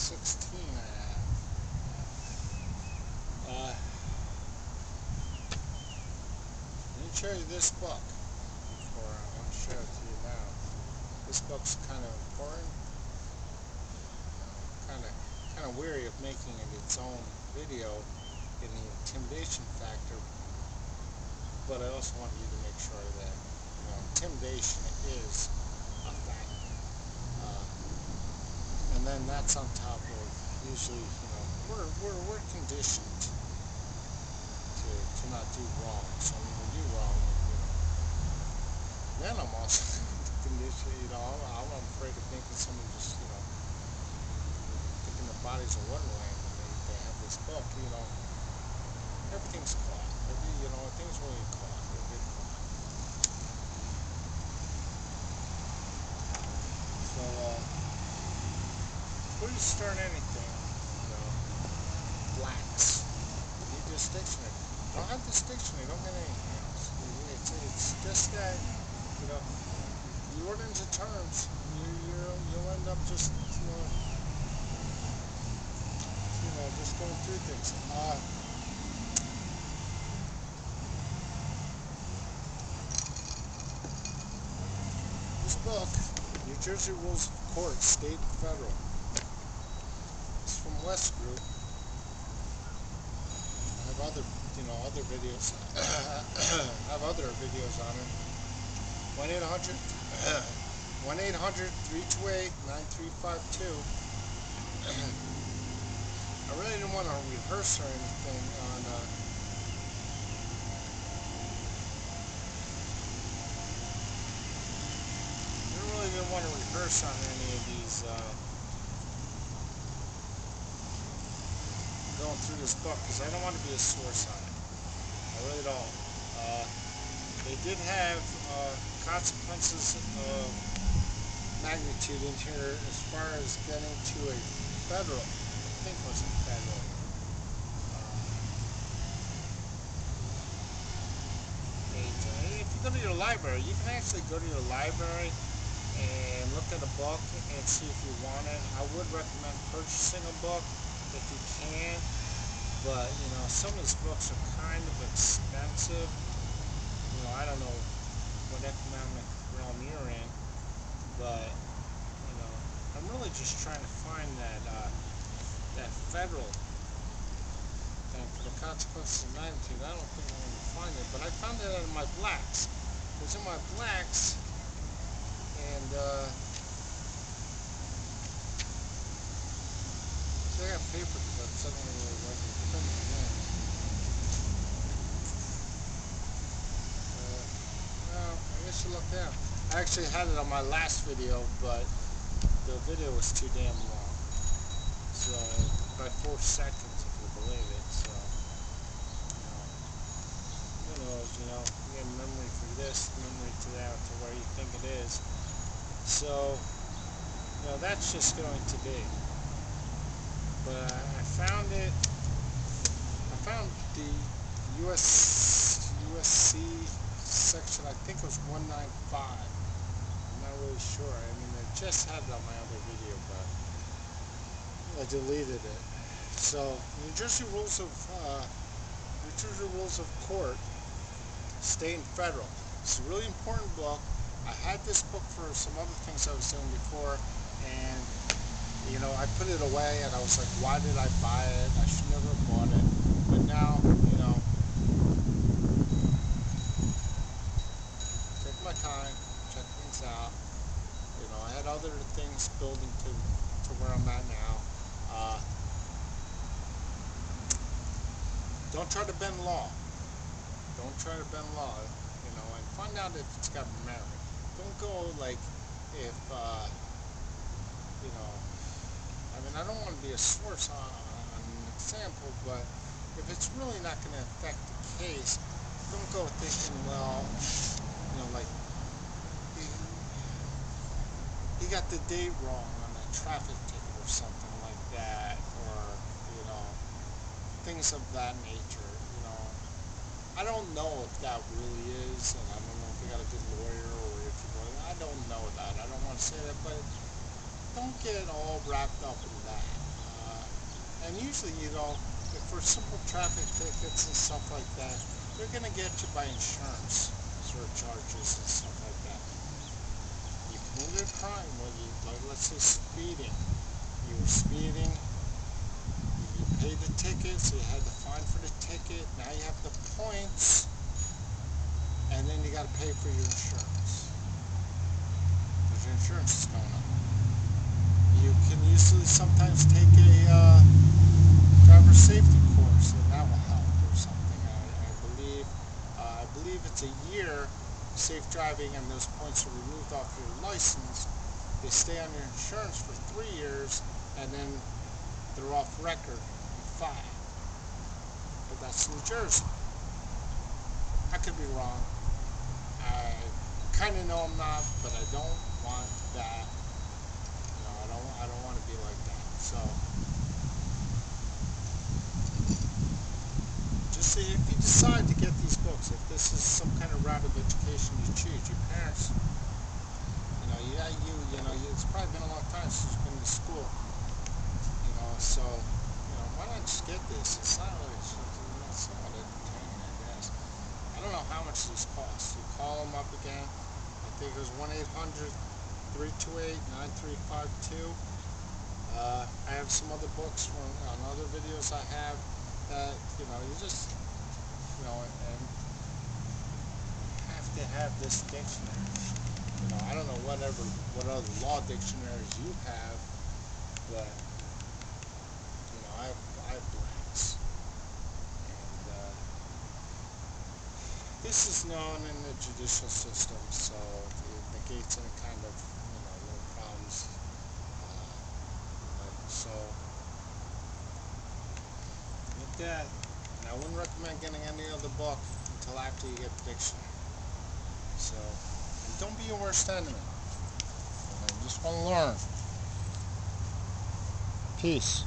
16 I have. Let me show you this book before I want to show it to you now. This book's kind of important. Kind of weary of making it its own video in the intimidation factor, but I also want you to make sure that intimidation is a factor. And then that's on top of usually we're conditioned to not do wrong. So when we do wrong, then I'm also conditioned. I'm afraid of thinking someone just thinking the body's a wonderland when they have this book. Everything's caught. Things really caught. They get caught. So before you start anything, blacks. You need this dictionary. Don't have this dictionary. Don't get anything else. It's just that you run into terms. You'll end up just just going through things. This book, New Jersey Rules of Court, State and Federal. It's from West Group. I have other videos. I have other videos on it. 1-800-328-9352. I really didn't want to rehearse or anything on didn't want to rehearse on any of these going through this book because I don't want to be a source on it. I really don't. They did have consequences of magnitude in here as far as getting to a federal. I think it was a federal. If you go to your library, you can actually go to your library and look at a book and see if you want it. I would recommend purchasing a book if you can, but some of these books are kind of expensive. I don't know what economic realm you're in, but I'm really just trying to find that federal thing for the consequences of magnitude. I don't think I'm going to find it, but I found it in my blacks. It was in my blacks, and so I got paper because I'm suddenly really well, I guess you look down. I actually had it on my last video, but the video was too damn long. So, by 4 seconds, if you believe it. So, who knows, you get memory for this, memory to that, to where you think it is. So, that's just going to be. But I found it. I found the USC section. I think it was 195. I'm not really sure. I mean, I just had it on my other video, but I deleted it. So, New Jersey Rules of Court, State and Federal. It's a really important book. I had this book for some other things I was doing before, and I put it away, and I was like, why did I buy it? I should never have bought it. But now, take my time, check things out. I had other things building to where I'm at now. Don't try to bend law. Don't try to bend law, and find out if it's got merit. Don't go like if, I don't want to be a source on an example, but if it's really not going to affect the case, don't go thinking, well, like, he got the date wrong on a traffic ticket or something like that, or, things of that nature, I don't know if that really is, and I don't know if you got a good lawyer, or if you really, I don't know that. I don't want to say that, but don't get all wrapped up in that. And usually, you know, if for simple traffic tickets and stuff like that, they're going to get you by insurance surcharges and stuff like that. You committed a crime, whether you, like, let's say speeding. You were speeding, you paid the ticket, so you had the fine for the ticket, now you have the points, and then you got to pay for your insurance. Because your insurance is going up. You can usually sometimes take a driver safety course, and that will help or something. I believe it's a year safe driving, and those points are removed off your license. They stay on your insurance for 3 years, and then they're off record in 5. But that's New Jersey. I could be wrong. I kind of know I'm not, but I don't want that. You know, I don't want to be like that. So just see if you decide to get these books, if this is some kind of route of education you choose, your parents, it's probably been a long time since you've been to school, so, why not just get this? It's not really, it's somewhat entertaining, I guess. I don't know how much these cost. You call them up again, I think it was 1-800-328-9352. I have some other books from other videos I have that, you just, and have to have this dictionary. I don't know what other law dictionaries you have, but, I have blanks. And, this is known in the judicial system, so it negates any kind of, little problems. So, with that, and I wouldn't recommend getting any other book until after you get the dictionary. So, and don't be your worst enemy. You just want to learn. Peace.